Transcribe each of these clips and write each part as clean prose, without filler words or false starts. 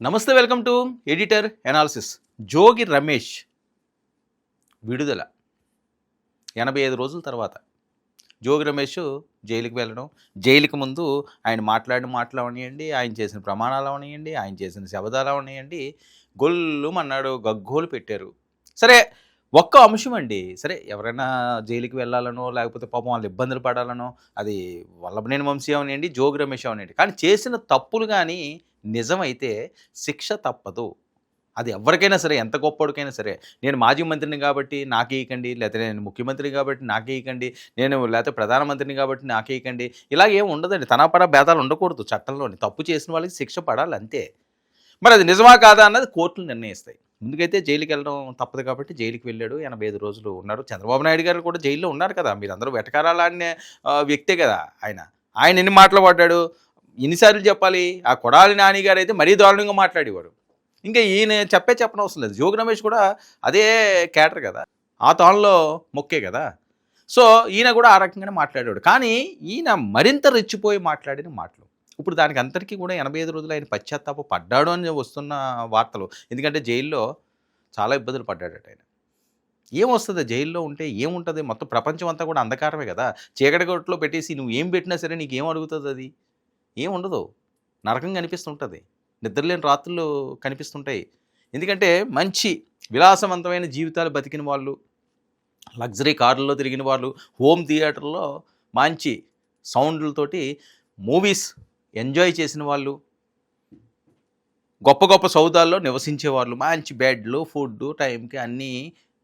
నమస్తే, welcome to editor analysis. Jogi Ramesh విడుదల 85 రోజుల తర్వాత జోగి రమేష్ జైలుకి వెళ్ళడం, జైలుకి ముందు ఆయన మాట్లాడిన మాటలు అవనియండి, ఆయన చేసిన ప్రమాణాలు అవనియండి, ఆయన చేసిన శబదాలు అవనియండి, గొల్లుమన్నాడు, గగ్గోలు పెట్టారు. సరే, ఒక్క అంశం అండి. సరే, ఎవరైనా జైలుకి వెళ్ళాలనో లేకపోతే పాపం వాళ్ళు ఇబ్బందులు పడాలనో, అది వల్లభనేని వంశీ అవనియండి, జోగి రమేష్ అవనియండి, కానీ చేసిన తప్పులు కానీ నిజమైతే శిక్ష తప్పదు. అది ఎవరికైనా సరే, ఎంత గొప్పడికైనా సరే. నేను మాజీ మంత్రిని కాబట్టి నాకేయకండి, లేకపోతే నేను ముఖ్యమంత్రి కాబట్టి నాకేయకండి, నేను లేకపోతే ప్రధానమంత్రిని కాబట్టి నాకేయకండి, ఇలాగేం ఉండదండి. తనాపరా భేదాలు ఉండకూడదు చట్టంలోని. తప్పు చేసిన వాళ్ళకి శిక్ష పడాలి అంతే. మరి అది నిజమా కాదా అన్నది కోర్టులు నిర్ణయిస్తాయి. ముందుకైతే జైలుకి వెళ్ళడం తప్పదు కాబట్టి జైలుకి వెళ్ళాడు. 85 రోజులు ఉన్నారు. చంద్రబాబు నాయుడు గారు కూడా జైల్లో ఉన్నారు కదా. మీరందరూ వెటకారాలాడిన వ్యక్తే కదా ఆయన. ఆయన ఎన్ని మాటలు పడ్డాడు, ఎన్నిసార్లు చెప్పాలి? ఆ కొడాలి నాని గారు అయితే మరీ దారుణంగా మాట్లాడేవాడు. ఇంకా ఈయన చెప్పనవసరం లేదు. జోగి రమేష్ కూడా అదే క్యాటర్ కదా, ఆ తాన్లో మొక్కే కదా. సో ఈయన కూడా ఆ రకంగానే మాట్లాడాడు. కానీ ఈయన మరింత రెచ్చిపోయి మాట్లాడిన మాటలు ఇప్పుడు దానికి అంతటికీ కూడా 85 రోజులు ఆయన పశ్చాత్తాప పడ్డాడు అని వస్తున్న వార్తలు. ఎందుకంటే జైల్లో చాలా ఇబ్బందులు పడ్డాడట ఆయన. ఏమొస్తుంది జైల్లో ఉంటే? ఏముంటుంది? మొత్తం ప్రపంచం అంతా కూడా అంధకారమే కదా. చీకటి కొట్లో పెట్టేసి నువ్వు ఏం పెట్టినా సరే నీకేం అడుగుతుంది? అది ఏముండదు, నరకం కనిపిస్తుంటుంది, నిద్రలేని రాత్రులు కనిపిస్తుంటాయి. ఎందుకంటే మంచి విలాసవంతమైన జీవితాలు బతికిన వాళ్ళు, లగ్జరీ కార్లలో తిరిగిన వాళ్ళు, హోమ్ థియేటర్లో మంచి సౌండ్లతోటి మూవీస్ ఎంజాయ్ చేసిన వాళ్ళు, గొప్ప గొప్ప సౌదాల్లో నివసించేవాళ్ళు, మంచి బెడ్లు, ఫుడ్, టైంకి అన్నీ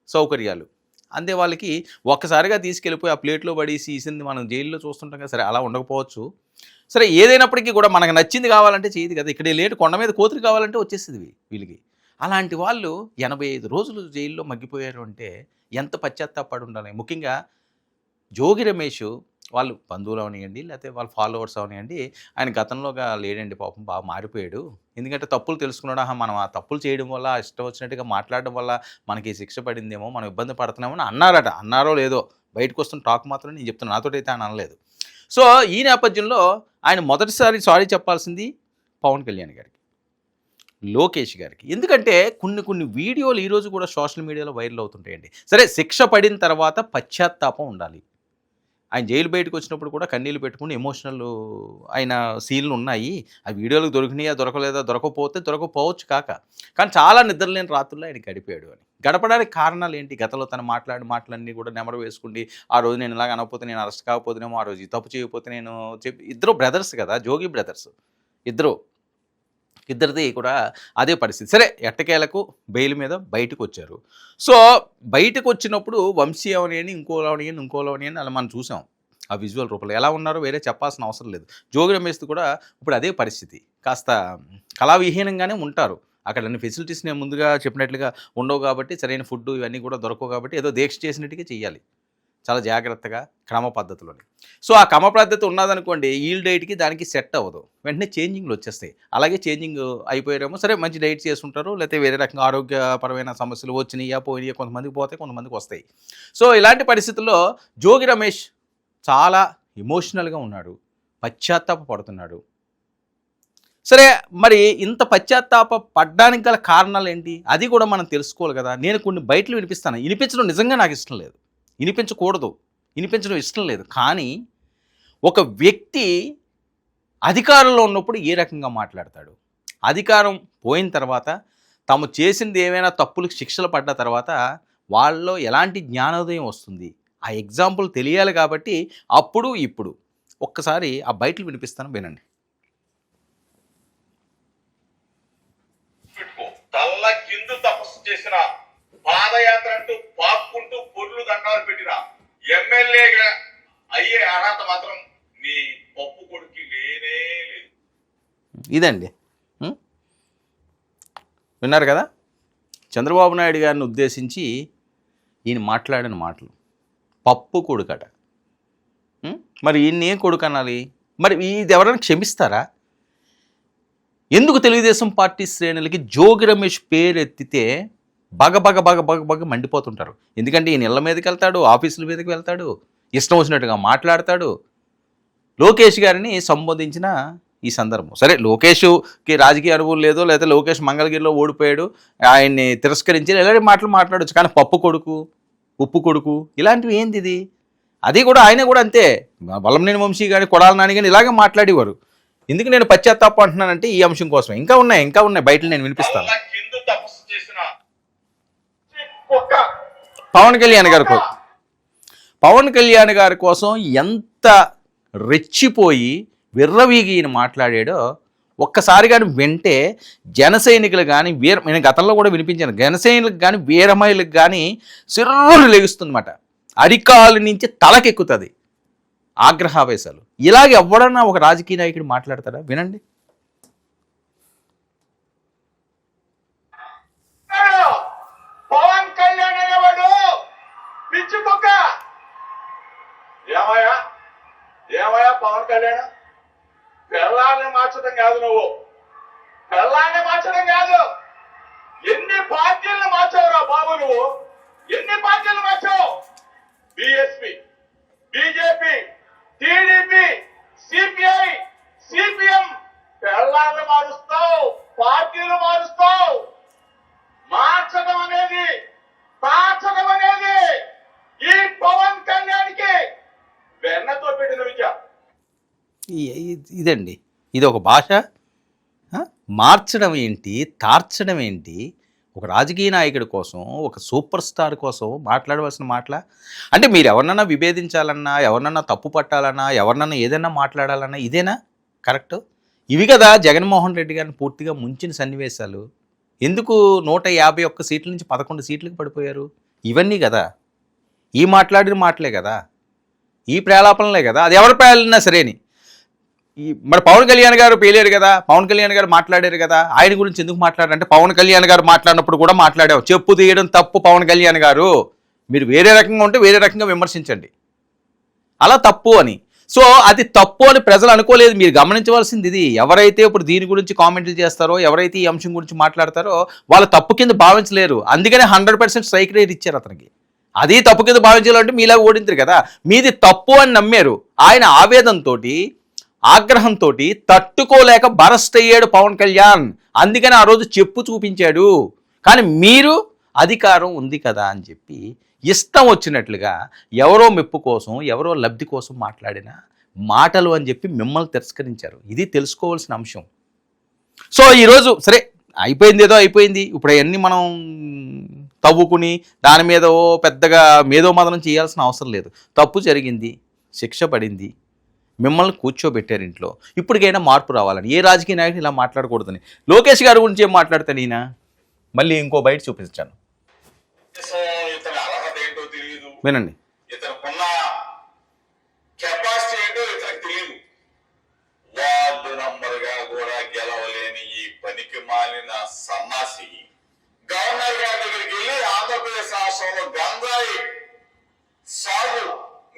సౌకర్యాలు అందే వాళ్ళకి ఒక్కసారిగా తీసుకెళ్ళిపోయి ఆ ప్లేట్లో పడేసి ఇసింది మనం జైల్లో చూస్తుంటాం కదా. సరే, అలా ఉండకపోవచ్చు. సరే, ఏదైనప్పటికీ కూడా మనకు నచ్చింది కావాలంటే చేయదు కదా. ఇక్కడ లేటు కొండ మీద కోతులు కావాలంటే వచ్చేస్తుంది వీళ్ళకి. అలాంటి వాళ్ళు 85 రోజులు జైల్లో మగ్గిపోయారు అంటే ఎంత పశ్చాత్తాపడి ఉండాలి. ముఖ్యంగా జోగి రమేష్ వాళ్ళు బంధువులు అవనియండి, లేకపోతే వాళ్ళ ఫాలోవర్స్ అవనియండి, ఆయన గతంలోగా లేడండి, పాపం బాగా మారిపోయాడు. ఎందుకంటే తప్పులు తెలుసుకున్నాడు. మనం ఆ తప్పులు చేయడం వల్ల, ఇష్టం వచ్చినట్టుగా మాట్లాడడం వల్ల మనకి శిక్ష పడిందేమో, మనం ఇబ్బంది పడుతున్నామో అని అన్నారట. అన్నారో లేదో బయటకు వస్తున్న టాక్ మాత్రం నేను చెప్తున్నాను, నాతోటైతే ఆయన అనలేదు. సో ఈ నేపథ్యంలో ఆయన మొదటిసారి సారీ చెప్పాల్సింది పవన్ కళ్యాణ్ గారికి, లోకేష్ గారికి. ఎందుకంటే కొన్ని వీడియోలు ఈరోజు కూడా సోషల్ మీడియాలో వైరల్ అవుతుంటాయండి. సరే, శిక్ష పడిన తర్వాత పశ్చాత్తాపం ఉండాలి. ఆయన జైలు బయటకు వచ్చినప్పుడు కూడా కన్నీళ్ళు పెట్టుకుని ఎమోషనల్ ఆయన సీన్లు ఉన్నాయి. ఆ వీడియోలకు దొరికినాయా, దొరకలేదా, దొరకపోవచ్చు కానీ చాలా నిద్రలేని రాత్రుల్లో ఆయన గడిపాడు అని. గడపడానికి కారణాలు ఏంటి? గతంలో తను మాటలన్నీ కూడా నెమరు వేసుకుండి, ఆ రోజు నేను ఇలాగ అనకపోతే, నేను అరెస్ట్ కాకపోతేనేమో, ఆ రోజు తప్పు చేయకపోతే నేను ఇద్దరు బ్రదర్స్ కదా, జోగి బ్రదర్స్ ఇద్దరిది కూడా అదే పరిస్థితి. సరే, ఎట్టకేలకు బెయిల్ మీద బయటకు వచ్చారు. సో బయటకు వచ్చినప్పుడు వంశీ అవనియండి, ఇంకోలో అవనియండి అలా మనం చూసాం ఆ విజువల్ రూపంలో. ఎలా ఉన్నారో వేరే చెప్పాల్సిన అవసరం లేదు. జోగి రమేష్ది కూడా ఇప్పుడు అదే పరిస్థితి. కాస్త కళావిహీనంగానే ఉంటారు. అక్కడ అన్ని ఫెసిలిటీస్ నేను ముందుగా చెప్పినట్లుగా ఉండవు కాబట్టి, సరైన ఫుడ్ ఇవన్నీ కూడా దొరకవు కాబట్టి ఏదో దీక్ష చేసినట్టుగా చెయ్యాలి, చాలా జాగ్రత్తగా, క్రమ పద్ధతిలోని. సో ఆ క్రమ పద్ధతి ఉన్నదనుకోండి, ఈల్ డైట్కి దానికి సెట్ అవ్వదు, వెంటనే చేంజింగ్లు వచ్చేస్తాయి. అలాగే చేంజింగ్ అయిపోయారేమో, సరే మంచి డైట్ చేసుకుంటారు, లేకపోతే వేరే రకంగా ఆరోగ్యపరమైన సమస్యలు వచ్చినాయా పోయినాయా, కొంతమందికి పోతాయి, కొంతమందికి వస్తాయి. సో ఇలాంటి పరిస్థితుల్లో జోగి రమేష్ చాలా ఎమోషనల్గా ఉన్నాడు, పశ్చాత్తాప పడుతున్నాడు. సరే, మరి ఇంత పశ్చాత్తాప పడ్డానికి గల కారణాలు ఏంటి? అది కూడా మనం తెలుసుకోవాలి కదా. నేను కొన్ని బయటలు వినిపించడం నిజంగా నాకు ఇష్టం లేదు, వినిపించడం ఇష్టం లేదు. కానీ ఒక వ్యక్తి అధికారంలో ఉన్నప్పుడు ఏ రకంగా మాట్లాడతాడు, అధికారం పోయిన తర్వాత తాము చేసింది ఏమైనా తప్పులకు శిక్షలు పడ్డ తర్వాత వాళ్ళలో ఎలాంటి జ్ఞానోదయం వస్తుంది, ఆ ఎగ్జాంపుల్ తెలియాలి. కాబట్టి అప్పుడు ఇప్పుడు ఒక్కసారి ఆ బయటలు వినిపిస్తాను, వినండి. తల్ల కిందు తపస్సు చేసిన, పాదయాత్ర అంటూ పాక్కుంటూ పొర్లు దండాలు పెట్టిన ఎమ్మెల్యేగా అయ్యే అర్హత మాత్రం నీ పప్పు కొడుకు లేనే లేదు. ఇదండి, విన్నారు కదా చంద్రబాబు నాయుడు గారిని ఉద్దేశించి ఈయన మాట్లాడిన మాటలు. పప్పు కొడుకట. మరి ఈయన ఏం కొడుకు అనాలి? మరి ఇది ఎవరైనా క్షమిస్తారా? ఎందుకు తెలుగుదేశం పార్టీ శ్రేణులకి జోగి రమేష్ పేరు ఎత్తితే బగ మండిపోతుంటారు? ఎందుకంటే ఈయన ఇళ్ళ మీదకి వెళ్తాడు, ఆఫీసుల మీదకి వెళ్తాడు, ఇష్టం వచ్చినట్టుగా మాట్లాడతాడు. లోకేష్ గారిని సంబోధించిన ఈ సందర్భం. సరే లోకేష్కి రాజకీయ అనుభవం లేదో, లేదా లోకేష్ మంగళగిరిలో ఓడిపోయాడు, ఆయన్ని తిరస్కరించి ఇలాంటి మాటలు మాట్లాడొచ్చు. కానీ పప్పు కొడుకు, ఉప్పు కొడుకు ఇలాంటివి ఏంది ఇది? అది కూడా ఆయన కూడా అంతే. వల్లంనేని వంశీ కానీ కొడాల నాని కానీ ఇలాగే మాట్లాడేవారు. ఎందుకు నేను పశ్చాత్తాపం అంటున్నానంటే ఈ అంశం కోసం. ఇంకా ఉన్నాయి బయట, నేను వినిపిస్తాను. హిందూ తపస్సు చేసిన పవన్ కళ్యాణ్ గారి కోసం ఎంత రెచ్చిపోయి విర్రవీగి ఈయన మాట్లాడాడో ఒక్కసారి కానీ వింటే జన సైనికులు కానీ నేను గతంలో కూడా వినిపించాను, జన సైనికులకు కానీ వీరమహిళలకు కానీ సిర్రులు లెగుస్తుందన్నమాట. అరికాలు నుంచి తలకెక్కుతుంది ఆగ్రహావేశాలు. ఇలాగ ఎవడన్నా ఒక రాజకీయ నాయకుడు మాట్లాడతాడా? వినండి. పవన్ కళ్యాణ్ అనేవాడు పిచ్చి కుక్క. ఏమయ్యా పవన్ కళ్యాణ్, పెళ్ళాన్ని మార్చడం కాదు, నువ్వు పెళ్ళాన్ని మార్చడం కాదు, ఎన్ని పార్టీలను మార్చావురా బాబు నువ్వు? ఎన్ని పార్టీలు మార్చావు? BSP, BJP, TDP, CPI, CPM. పెళ్ళాన్ని మారుస్తావు, పార్టీలు మారుస్తావు. మార్చడం అనేది ఈ పవన్ కళ్యాణ్కి వెన్నతో పెట్టిన విద్య. ఇదండి, ఇది ఒక భాష. మార్చడం ఏంటి, తార్చడం ఏంటి? ఒక రాజకీయ నాయకుడి కోసం, ఒక సూపర్ స్టార్ కోసం మాట్లాడవలసిన మాటల అంటే మీరు ఎవరినన్నా విభేదించాలన్నా, ఎవరినన్నా తప్పు పట్టాలన్నా, ఎవరినన్నా ఏదైనా మాట్లాడాలన్నా ఇదేనా కరెక్ట్? ఇవి కదా జగన్మోహన్ రెడ్డి గారిని పూర్తిగా ముంచిన సన్నివేశాలు. ఎందుకు 151 సీట్ల నుంచి 11 సీట్లకు పడిపోయారు? ఇవన్నీ కదా, ఈ మాట్లాడిన మాటలే కదా, ఈ ప్రేలాపనలే కదా. అది ఎవరి పేలినా సరేని. మరి పవన్ కళ్యాణ్ గారు పేలేరు కదా, పవన్ కళ్యాణ్ గారు మాట్లాడారు కదా, ఆయన గురించి ఎందుకు మాట్లాడారంటే పవన్ కళ్యాణ్ గారు మాట్లాడినప్పుడు కూడా మాట్లాడావు. చెప్పు తీయడం తప్పు పవన్ కళ్యాణ్ గారు, మీరు వేరే రకంగా ఉంటే వేరే రకంగా విమర్శించండి, అలా తప్పు అని. సో అది తప్పు అని ప్రజలు అనుకోలేదు. మీరు గమనించవలసింది ఇది. ఎవరైతే ఇప్పుడు దీని గురించి కామెంట్లు చేస్తారో, ఎవరైతే ఈ అంశం గురించి మాట్లాడతారో వాళ్ళు తప్పు కింద భావించలేరు. అందుకనే 100% స్ట్రైక్ రేట్ ఇచ్చారు అతనికి. అది తప్పు కింద భావించాలంటే మీలా ఓడించారు కదా, మీది తప్పు అని నమ్మారు. ఆయన ఆవేదనతో, ఆగ్రహంతో తట్టుకోలేక బరస్ట్ అయ్యాడు పవన్ కళ్యాణ్. అందుకని ఆ రోజు చెప్పు చూపించాడు. కానీ మీరు అధికారం ఉంది కదా అని చెప్పి ఇష్టం వచ్చినట్లుగా ఎవరో మెప్పు కోసం, ఎవరో లబ్ధి కోసం మాట్లాడిన మాటలు అని చెప్పి మిమ్మల్ని తిరస్కరించారు. ఇది తెలుసుకోవాల్సిన అంశం. సో ఈరోజు సరే అయిపోయింది, ఏదో అయిపోయింది. ఇప్పుడు అవన్నీ మనం తవ్వుకుని దాని మీద పెద్దగా మేధోమదనం చేయాల్సిన అవసరం లేదు. తప్పు జరిగింది, శిక్ష పడింది, మిమ్మల్ని కూర్చోబెట్టారు ఇంట్లో. ఇప్పటికైనా మార్పు రావాలని. ఏ రాజకీయ నాయకుడు ఇలా మాట్లాడకూడదని. లోకేష్ గారి గురించి ఏం మాట్లాడతాను ఈయన? మళ్ళీ ఇంకో బయట చూపించాను, వినండి. ఇతనుకున్న కెపాసిటీ ఏంటో ఇతనికి తెలియదు. వార్డు నంబర్ గా కూడా గెలవలేని ఈ పనికి మాలిన సన్నాసి గవర్నర్ గారి దగ్గరికి వెళ్ళి ఆంధ్రప్రదేశ్ రాష్ట్రంలో గంజాయి సాగు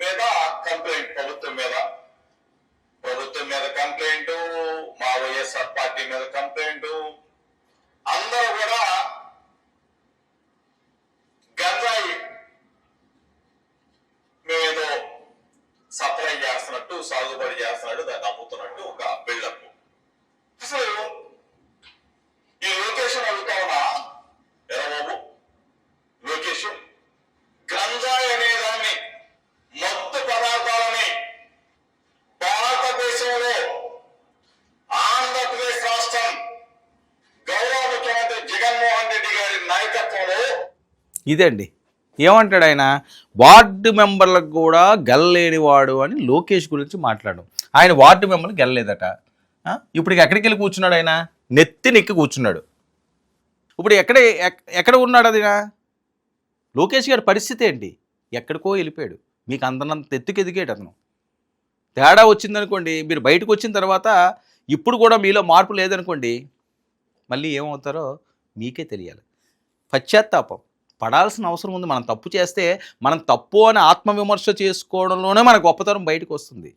మీద కంప్లైంట్, ప్రభుత్వం మీద కంప్లైంట్, మా వైఎస్ఆర్ పార్టీ మీద కంప్లైంట్. అందరూ కూడా గంజాయి మేమేదో సప్లై చేస్తున్నట్టు, సాగుబడి చేస్తున్నట్టు, దాన్ని అమ్ముతున్నట్టు ఒక బిల్డప్. అసలు ఈ లొకేషన్ అడుగుతా ఉన్నా, ఎలా బాబు లొకేషన్ గంజాయి అనేదాన్ని, మత్తు పదార్థాలని భారతదేశంలో ఆంధ్రప్రదేశ్ రాష్ట్రం గౌరవ ముఖ్యమంత్రి జగన్మోహన్ రెడ్డి గారి నాయకత్వంలో ఇదండి ఏమంటాడు ఆయన, వార్డు మెంబర్లకు కూడా గెలలేనివాడు అని లోకేష్ గురించి మాట్లాడు. ఆయన వార్డు మెంబర్లు గెలలేదట. ఇప్పుడు ఎక్కడికి వెళ్ళి కూర్చున్నాడు? ఆయన నెత్తినెక్కి కూర్చున్నాడు. ఇప్పుడు ఎక్కడ ఉన్నాడు? అది లోకేష్ గారి పరిస్థితి ఏంటి? ఎక్కడికో వెళ్ళిపోయాడు. మీకు అందనంత ఎత్తుకు ఎదిగాడు అతను. తేడా వచ్చిందనుకోండి, మీరు బయటకు వచ్చిన తర్వాత ఇప్పుడు కూడా మీలో మార్పు లేదనుకోండి, మళ్ళీ ఏమవుతారో మీకే తెలియాలి. పశ్చాత్తాపం పడాల్సిన అవసరం ఉంది. మనం తప్పు చేస్తే మనం తప్పు అని ఆత్మవిమర్శ చేసుకోవడంలోనే మన గొప్పతనం బయటకు వస్తుంది.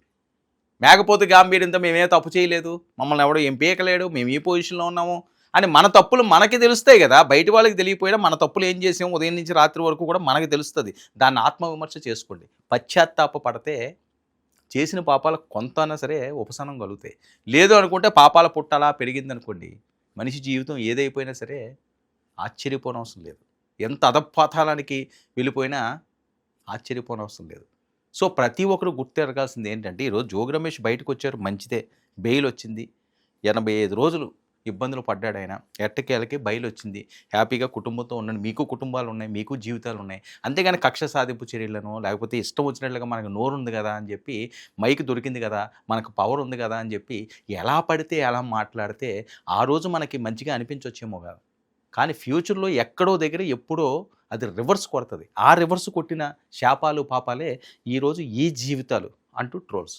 మేకపోతే గాంభీర్యంతో మేమే తప్పు చేయలేదు, మమ్మల్ని ఎవడో ఏం పీకలేడు, మేము ఈ పొజిషన్లో ఉన్నాము అని మన తప్పులు మనకి తెలుస్తాయి కదా. బయట వాళ్ళకి తెలియపోయినా మన తప్పులు ఏం చేసాము ఉదయం నుంచి రాత్రి వరకు కూడా మనకి తెలుస్తుంది. దాన్ని ఆత్మవిమర్శ చేసుకోండి. పశ్చాత్తాప పడితే చేసిన పాపాలకు కొంత అన్నా సరే ఉపశమనం కలుగుతాయి. లేదు అనుకుంటే పాపాల పుట్ట అలా పెరిగిందనుకోండి, మనిషి జీవితం ఏదైపోయినా సరే ఆశ్చర్యపోనవసరం లేదు. ఎంత అధపాతాళానికి వెళ్ళిపోయినా ఆశ్చర్యపోనవసరం లేదు. సో ప్రతి ఒక్కరు గుర్తెరగాల్సింది ఏంటంటే, ఈరోజు జోగి రమేష్ బయటకొచ్చారు, మంచిదే. బెయిల్ వచ్చింది. 85 రోజులు ఇబ్బందులు పడ్డాడు ఆయన. ఎట్టకేలకి బెయిల్ వచ్చింది. హ్యాపీగా కుటుంబంతో ఉండండి. మీకు కుటుంబాలు ఉన్నాయి, మీకు జీవితాలు ఉన్నాయి. అంతేగాని కక్ష సాధింపు చర్యలను, లేకపోతే ఇష్టం వచ్చినట్లుగా మనకు నోరుంది కదా అని చెప్పి, మైక్ దొరికింది కదా, మనకు పవర్ ఉంది కదా అని చెప్పి ఎలా పడితే అలా మాట్లాడితే ఆ రోజు మనకి మంచిగా అనిపించొచ్చేమో కాదు. కానీ ఫ్యూచర్‌లో ఎక్కడో దగ్గర ఎప్పుడో అది రివర్స్ కొడతది. ఆ రివర్స్ కొట్టిన శాపాలు, పాపాలే ఈరోజు ఈ జీవితాలు అంటూ ట్రోల్స్.